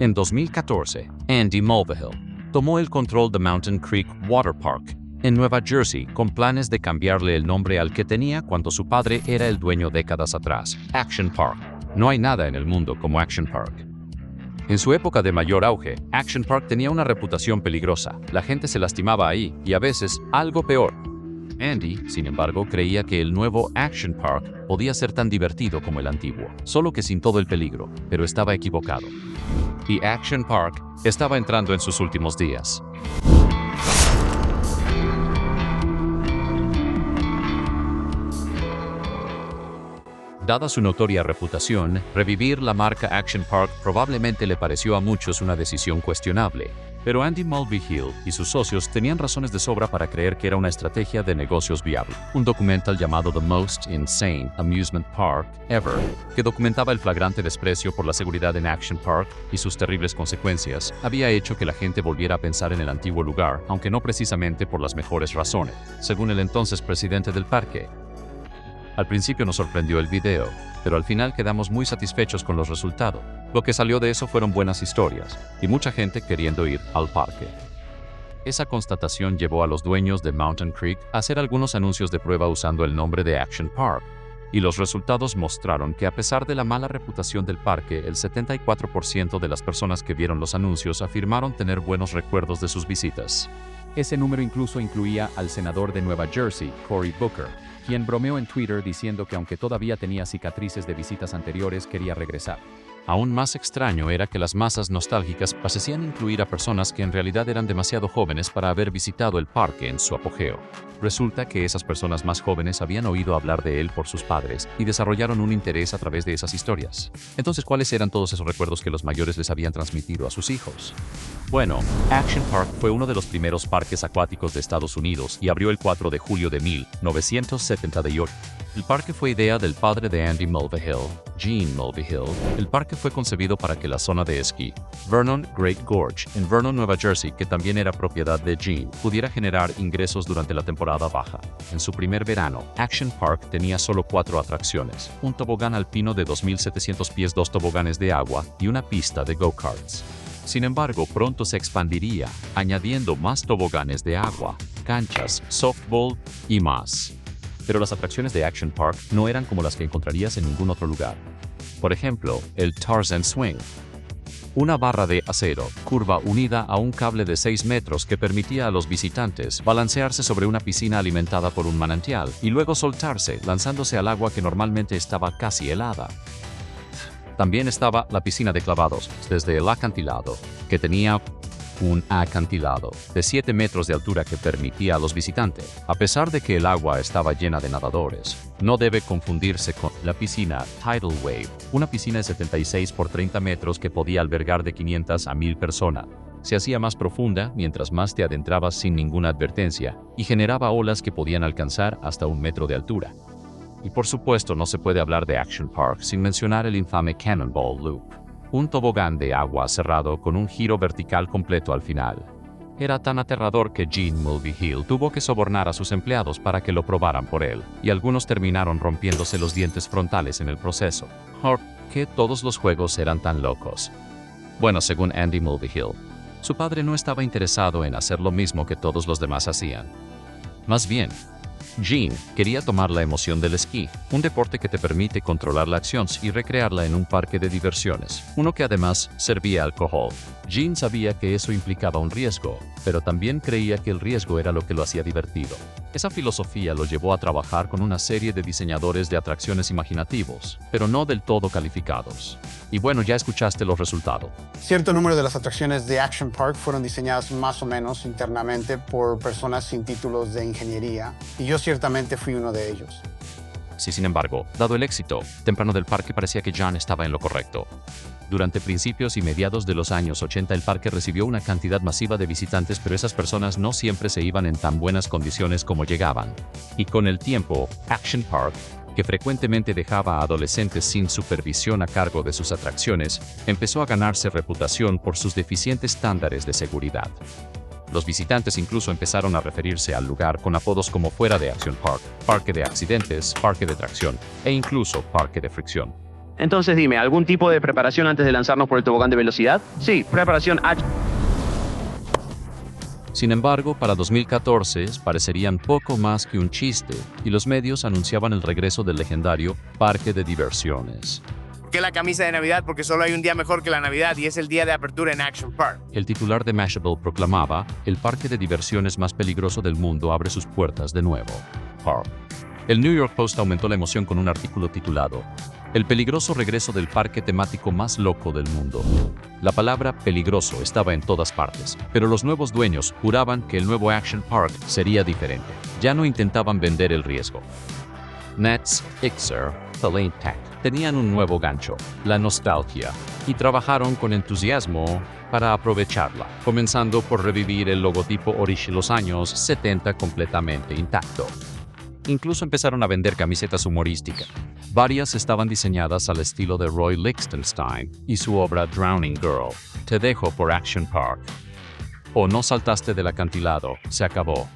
En 2014, Andy Mulvihill tomó el control de Mountain Creek Water Park en Nueva Jersey con planes de cambiarle el nombre al que tenía cuando su padre era el dueño décadas atrás, Action Park. No hay nada en el mundo como Action Park. En su época de mayor auge, Action Park tenía una reputación peligrosa. La gente se lastimaba ahí y a veces algo peor. Andy, sin embargo, creía que el nuevo Action Park podía ser tan divertido como el antiguo, solo que sin todo el peligro, pero estaba equivocado. Y Action Park estaba entrando en sus últimos días. Dada su notoria reputación, revivir la marca Action Park probablemente le pareció a muchos una decisión cuestionable. Pero Andy Mulvihill y sus socios tenían razones de sobra para creer que era una estrategia de negocios viable. Un documental llamado The Most Insane Amusement Park Ever, que documentaba el flagrante desprecio por la seguridad en Action Park y sus terribles consecuencias, había hecho que la gente volviera a pensar en el antiguo lugar, aunque no precisamente por las mejores razones, según el entonces presidente del parque. Al principio nos sorprendió el video, pero al final quedamos muy satisfechos con los resultados. Lo que salió de eso fueron buenas historias, y mucha gente queriendo ir al parque. Esa constatación llevó a los dueños de Mountain Creek a hacer algunos anuncios de prueba usando el nombre de Action Park, y los resultados mostraron que a pesar de la mala reputación del parque, el 74% de las personas que vieron los anuncios afirmaron tener buenos recuerdos de sus visitas. Ese número incluso incluía al senador de Nueva Jersey, Cory Booker, quien bromeó en Twitter diciendo que aunque todavía tenía cicatrices de visitas anteriores, quería regresar. Aún más extraño era que las masas nostálgicas parecían incluir a personas que en realidad eran demasiado jóvenes para haber visitado el parque en su apogeo. Resulta que esas personas más jóvenes habían oído hablar de él por sus padres y desarrollaron un interés a través de esas historias. Entonces, ¿cuáles eran todos esos recuerdos que los mayores les habían transmitido a sus hijos? Bueno, Action Park fue uno de los primeros parques acuáticos de Estados Unidos y abrió el 4 de julio de 1978. El parque fue idea del padre de Andy Mulvihill, Gene Mulvihill. El parque fue concebido para que la zona de esquí, Vernon Great Gorge, en Vernon, Nueva Jersey, que también era propiedad de Gene, pudiera generar ingresos durante la temporada baja. En su primer verano, Action Park tenía solo 4 atracciones: un tobogán alpino de 2.700 pies, 2 toboganes de agua y una pista de go-karts. Sin embargo, pronto se expandiría, añadiendo más toboganes de agua, canchas, softball y más. Pero las atracciones de Action Park no eran como las que encontrarías en ningún otro lugar. Por ejemplo, el Tarzan Swing, una barra de acero curva unida a un cable de 6 metros que permitía a los visitantes balancearse sobre una piscina alimentada por un manantial y luego soltarse, lanzándose al agua que normalmente estaba casi helada. También estaba la piscina de clavados desde el acantilado, que tenía un acantilado de 7 metros de altura que permitía a los visitantes, a pesar de que el agua estaba llena de nadadores. No debe confundirse con la piscina Tidal Wave, una piscina de 76 por 30 metros que podía albergar de 500 a 1000 personas. Se hacía más profunda mientras más te adentrabas sin ninguna advertencia y generaba olas que podían alcanzar hasta 1 metro de altura. Y por supuesto no se puede hablar de Action Park sin mencionar el infame Cannonball Loop, un tobogán de agua cerrado con un giro vertical completo al final. Era tan aterrador que Gene Mulvihill tuvo que sobornar a sus empleados para que lo probaran por él, y algunos terminaron rompiéndose los dientes frontales en el proceso. ¿Por qué todos los juegos eran tan locos? Bueno, según Andy Mulvihill, su padre no estaba interesado en hacer lo mismo que todos los demás hacían. Más bien, Gene quería tomar la emoción del esquí, un deporte que te permite controlar la acción y recrearla en un parque de diversiones, uno que además servía alcohol. Gene sabía que eso implicaba un riesgo, pero también creía que el riesgo era lo que lo hacía divertido. Esa filosofía lo llevó a trabajar con una serie de diseñadores de atracciones imaginativos, pero no del todo calificados. Y bueno, ya escuchaste los resultados. Cierto número de las atracciones de Action Park fueron diseñadas más o menos internamente por personas sin títulos de ingeniería, y yo ciertamente fui uno de ellos. Sí, sin embargo, dado el éxito temprano del parque, parecía que John estaba en lo correcto. Durante principios y mediados de los años 80 el parque recibió una cantidad masiva de visitantes, pero esas personas no siempre se iban en tan buenas condiciones como llegaban. Y con el tiempo, Action Park, que frecuentemente dejaba a adolescentes sin supervisión a cargo de sus atracciones, empezó a ganarse reputación por sus deficientes estándares de seguridad. Los visitantes incluso empezaron a referirse al lugar con apodos como fuera de Action Park, parque de accidentes, parque de tracción e incluso parque de fricción. Entonces dime, ¿algún tipo de preparación antes de lanzarnos por el tobogán de velocidad? Sí, preparación H. Sin embargo, para 2014 parecerían poco más que un chiste, y los medios anunciaban el regreso del legendario parque de diversiones. ¿Por qué la camisa de Navidad? Porque solo hay un día mejor que la Navidad y es el día de apertura en Action Park. El titular de Mashable proclamaba: el parque de diversiones más peligroso del mundo abre sus puertas de nuevo. Park. El New York Post aumentó la emoción con un artículo titulado "El peligroso regreso del parque temático más loco del mundo". La palabra peligroso estaba en todas partes, pero los nuevos dueños juraban que el nuevo Action Park sería diferente. Ya no intentaban vender el riesgo. Nets, Ixer, Thalane Tech tenían un nuevo gancho, la nostalgia, y trabajaron con entusiasmo para aprovecharla, comenzando por revivir el logotipo original de los años 70 completamente intacto. Incluso empezaron a vender camisetas humorísticas. Varias estaban diseñadas al estilo de Roy Lichtenstein y su obra Drowning Girl. Te dejo por Action Park. O no saltaste del acantilado, se acabó.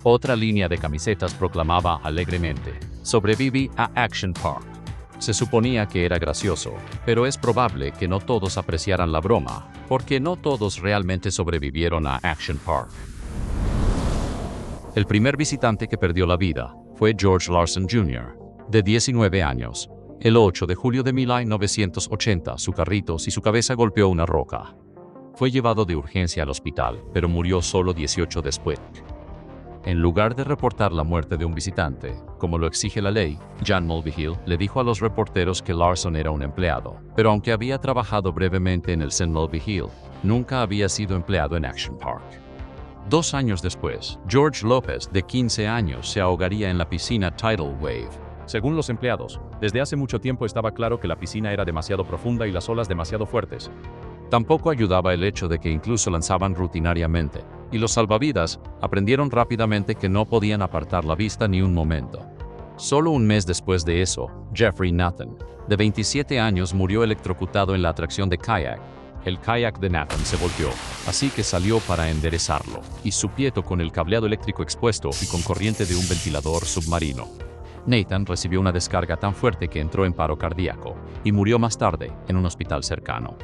Otra línea de camisetas proclamaba alegremente: sobreviví a Action Park. Se suponía que era gracioso, pero es probable que no todos apreciaran la broma, porque no todos realmente sobrevivieron a Action Park. El primer visitante que perdió la vida fue George Larson Jr., de 19 años. El 8 de julio de 1980, su carrito y su cabeza golpeó una roca. Fue llevado de urgencia al hospital, pero murió solo 18 después. En lugar de reportar la muerte de un visitante, como lo exige la ley, Jan Mulvihill le dijo a los reporteros que Larson era un empleado, pero aunque había trabajado brevemente en el St. Mulvihill, nunca había sido empleado en Action Park. 2 años después, George Lopez, de 15 años, se ahogaría en la piscina Tidal Wave. Según los empleados, desde hace mucho tiempo estaba claro que la piscina era demasiado profunda y las olas demasiado fuertes. Tampoco ayudaba el hecho de que incluso lanzaban rutinariamente, y los salvavidas aprendieron rápidamente que no podían apartar la vista ni un momento. Solo un mes después de eso, Jeffrey Nathan, de 27 años, murió electrocutado en la atracción de kayak. El kayak de Nathan se volteó, así que salió para enderezarlo, y su pieto con el cableado eléctrico expuesto y con corriente de un ventilador submarino. Nathan recibió una descarga tan fuerte que entró en paro cardíaco, y murió más tarde en un hospital cercano.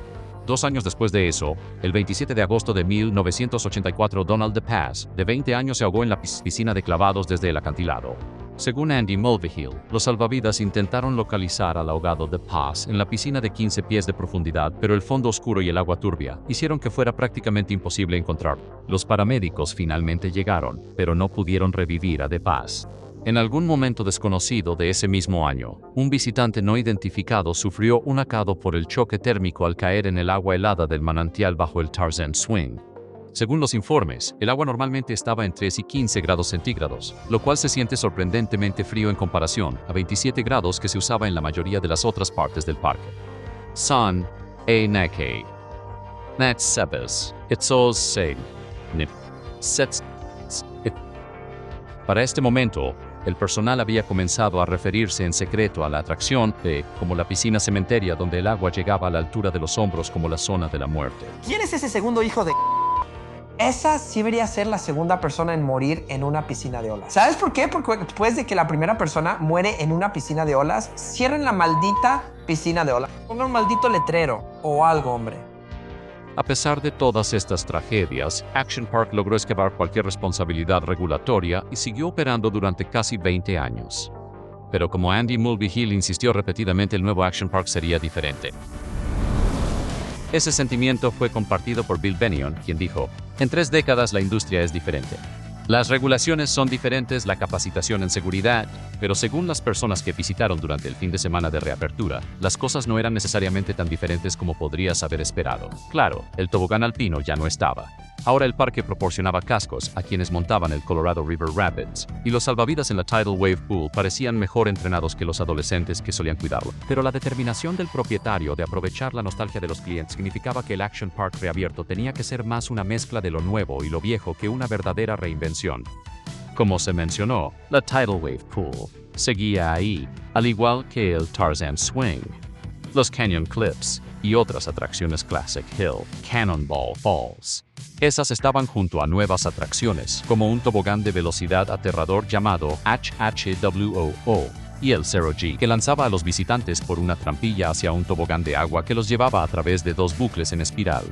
2 años después de eso, el 27 de agosto de 1984, Donald DePaz, de 20 años, se ahogó en la piscina de clavados desde el acantilado. Según Andy Mulvihill, los salvavidas intentaron localizar al ahogado DePaz en la piscina de 15 pies de profundidad, pero el fondo oscuro y el agua turbia hicieron que fuera prácticamente imposible encontrarlo. Los paramédicos finalmente llegaron, pero no pudieron revivir a DePaz. En algún momento desconocido de ese mismo año, un visitante no identificado sufrió un ahogado por el choque térmico al caer en el agua helada del manantial bajo el Tarzan Swing. Según los informes, el agua normalmente estaba en 3 y 15 grados centígrados, lo cual se siente sorprendentemente frío en comparación a 27 grados que se usaba en la mayoría de las otras partes del parque. San a Nake. Nat Sebes. Itzos se. Sets. Para este momento, el personal había comenzado a referirse en secreto a la atracción como la piscina cementeria, donde el agua llegaba a la altura de los hombros, como la zona de la muerte. ¿Quién es ese segundo hijo de...? Esa sí debería ser la segunda persona en morir en una piscina de olas. ¿Sabes por qué? Porque después de que la primera persona muere en una piscina de olas, cierren la maldita piscina de olas. Pongan un maldito letrero o algo, hombre. A pesar de todas estas tragedias, Action Park logró esquivar cualquier responsabilidad regulatoria y siguió operando durante casi 20 años. Pero como Andy Mulvihill insistió repetidamente, el nuevo Action Park sería diferente. Ese sentimiento fue compartido por Bill Bennion, quien dijo: "En 3 décadas la industria es diferente. Las regulaciones son diferentes, la capacitación en seguridad, pero según las personas que visitaron durante el fin de semana de reapertura, las cosas no eran necesariamente tan diferentes como podrías haber esperado. Claro, el tobogán alpino ya no estaba. Ahora el parque proporcionaba cascos a quienes montaban el Colorado River Rapids, y los salvavidas en la Tidal Wave Pool parecían mejor entrenados que los adolescentes que solían cuidarlo. Pero la determinación del propietario de aprovechar la nostalgia de los clientes significaba que el Action Park reabierto tenía que ser más una mezcla de lo nuevo y lo viejo que una verdadera reinvención. Como se mencionó, la Tidal Wave Pool seguía ahí, al igual que el Tarzan Swing, los Canyon Clips y otras atracciones Classic Hill, Cannonball Falls. Esas estaban junto a nuevas atracciones, como un tobogán de velocidad aterrador llamado HHWOO, y el Zero G, que lanzaba a los visitantes por una trampilla hacia un tobogán de agua que los llevaba a través de dos bucles en espiral.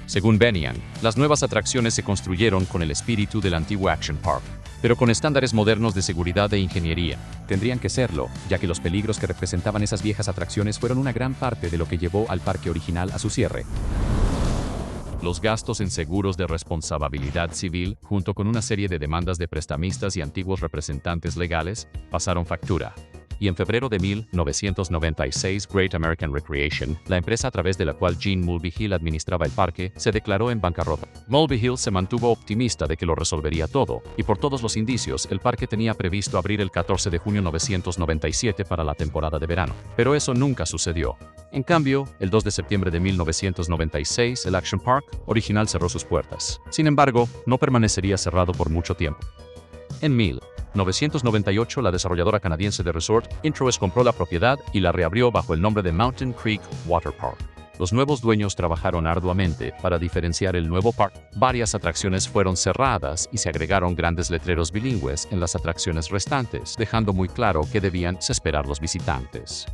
Según Bennion, las nuevas atracciones se construyeron con el espíritu del antiguo Action Park, pero con estándares modernos de seguridad e ingeniería. Tendrían que serlo, ya que los peligros que representaban esas viejas atracciones fueron una gran parte de lo que llevó al parque original a su cierre. Los gastos en seguros de responsabilidad civil, junto con una serie de demandas de prestamistas y antiguos representantes legales, pasaron factura. Y en febrero de 1996, Great American Recreation, la empresa a través de la cual Gene Mulvihill administraba el parque, se declaró en bancarrota. Mulvihill se mantuvo optimista de que lo resolvería todo, y por todos los indicios, el parque tenía previsto abrir el 14 de junio de 1997 para la temporada de verano. Pero eso nunca sucedió. En cambio, el 2 de septiembre de 1996, el Action Park original cerró sus puertas. Sin embargo, no permanecería cerrado por mucho tiempo. En 1998, la desarrolladora canadiense de resort, Introes, compró la propiedad y la reabrió bajo el nombre de Mountain Creek Water Park. Los nuevos dueños trabajaron arduamente para diferenciar el nuevo parque. Varias atracciones fueron cerradas y se agregaron grandes letreros bilingües en las atracciones restantes, dejando muy claro qué debían esperar los visitantes.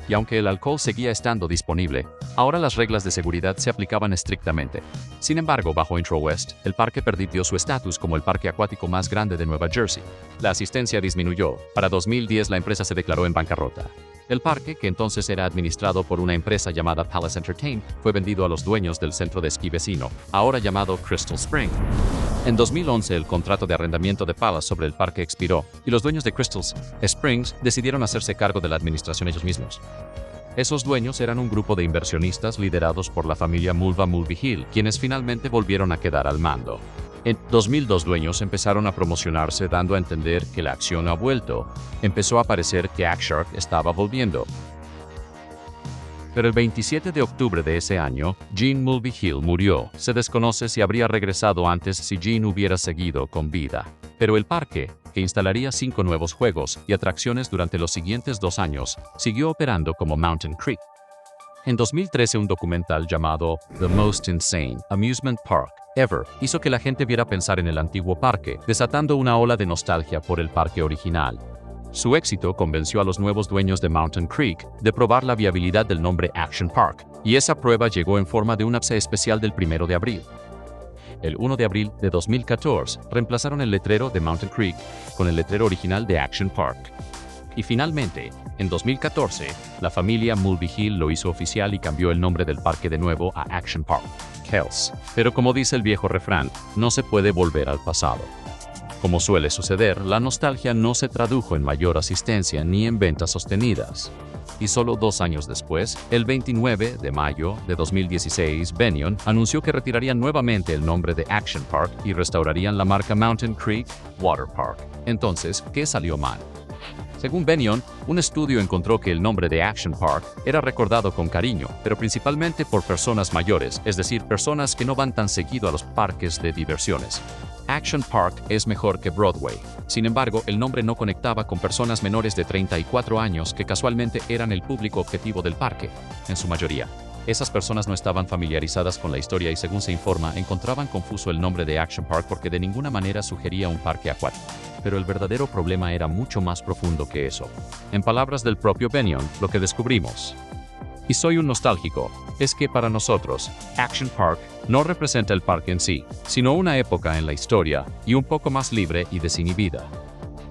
Y aunque el alcohol seguía estando disponible, ahora las reglas de seguridad se aplicaban estrictamente. Sin embargo, bajo Intro West, el parque perdió su estatus como el parque acuático más grande de Nueva Jersey. La asistencia disminuyó. Para 2010, la empresa se declaró en bancarrota. El parque, que entonces era administrado por una empresa llamada Palace Entertainment, fue vendido a los dueños del centro de esquí vecino, ahora llamado Crystal Spring. En 2011, el contrato de arrendamiento de Palace sobre el parque expiró, y los dueños de Crystal Springs decidieron hacerse cargo de la administración ellos mismos. Esos dueños eran un grupo de inversionistas liderados por la familia Mulvihill, quienes finalmente volvieron a quedar al mando. En 2002, dueños empezaron a promocionarse dando a entender que la acción ha vuelto. Empezó a parecer que Action estaba volviendo. Pero el 27 de octubre de ese año, Gene Mulvihill murió. Se desconoce si habría regresado antes si Gene hubiera seguido con vida. Pero el parque, que instalaría 5 nuevos juegos y atracciones durante los siguientes 2 años, siguió operando como Mountain Creek. En 2013, un documental llamado The Most Insane Amusement Park Ever hizo que la gente viera pensar en el antiguo parque, desatando una ola de nostalgia por el parque original. Su éxito convenció a los nuevos dueños de Mountain Creek de probar la viabilidad del nombre Action Park, y esa prueba llegó en forma de un ápice especial del 1 de abril. El 1 de abril de 2014, reemplazaron el letrero de Mountain Creek con el letrero original de Action Park. Y finalmente, en 2014, la familia Mulvihill lo hizo oficial y cambió el nombre del parque de nuevo a Action Park, Kells. Pero como dice el viejo refrán, no se puede volver al pasado. Como suele suceder, la nostalgia no se tradujo en mayor asistencia ni en ventas sostenidas. Y solo 2 años después, el 29 de mayo de 2016, Bennion anunció que retirarían nuevamente el nombre de Action Park y restaurarían la marca Mountain Creek Water Park. Entonces, ¿qué salió mal? Según Bennion, un estudio encontró que el nombre de Action Park era recordado con cariño, pero principalmente por personas mayores, es decir, personas que no van tan seguido a los parques de diversiones. Action Park es mejor que Broadway. Sin embargo, el nombre no conectaba con personas menores de 34 años que casualmente eran el público objetivo del parque, en su mayoría. Esas personas no estaban familiarizadas con la historia y, según se informa, encontraban confuso el nombre de Action Park porque de ninguna manera sugería un parque acuático. Pero el verdadero problema era mucho más profundo que eso. En palabras del propio Bennion, lo que descubrimos, y soy un nostálgico, es que para nosotros, Action Park no representa el parque en sí, sino una época en la historia y un poco más libre y desinhibida.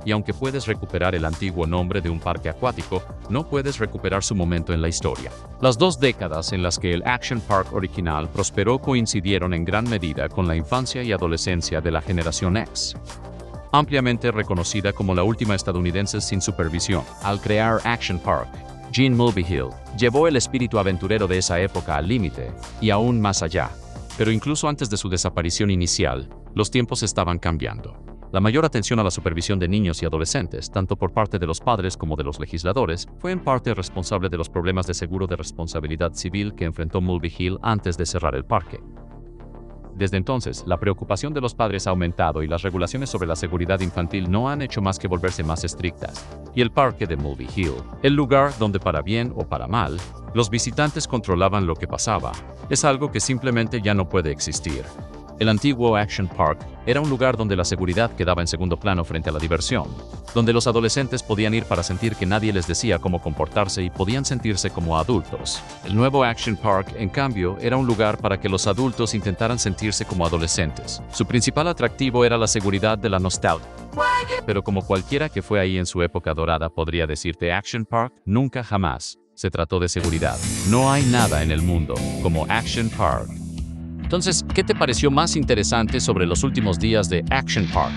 Y aunque puedes recuperar el antiguo nombre de un parque acuático, no puedes recuperar su momento en la historia. Las 2 décadas en las que el Action Park original prosperó coincidieron en gran medida con la infancia y adolescencia de la generación X. Ampliamente reconocida como la última estadounidense sin supervisión, al crear Action Park, Gene Mulvihill llevó el espíritu aventurero de esa época al límite y aún más allá. Pero incluso antes de su desaparición inicial, los tiempos estaban cambiando. La mayor atención a la supervisión de niños y adolescentes, tanto por parte de los padres como de los legisladores, fue en parte responsable de los problemas de seguro de responsabilidad civil que enfrentó Mulvihill antes de cerrar el parque. Desde entonces, la preocupación de los padres ha aumentado y las regulaciones sobre la seguridad infantil no han hecho más que volverse más estrictas. Y el parque de Mulvihill, el lugar donde para bien o para mal, los visitantes controlaban lo que pasaba, es algo que simplemente ya no puede existir. El antiguo Action Park era un lugar donde la seguridad quedaba en segundo plano frente a la diversión, donde los adolescentes podían ir para sentir que nadie les decía cómo comportarse y podían sentirse como adultos. El nuevo Action Park, en cambio, era un lugar para que los adultos intentaran sentirse como adolescentes. Su principal atractivo era la seguridad de la nostalgia. Pero como cualquiera que fue ahí en su época dorada podría decirte, Action Park nunca jamás se trató de seguridad. No hay nada en el mundo como Action Park. Entonces, ¿qué te pareció más interesante sobre los últimos días de Action Park?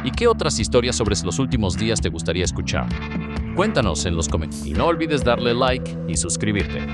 ¿Y qué otras historias sobre los últimos días te gustaría escuchar? Cuéntanos en los comentarios y no olvides darle like y suscribirte.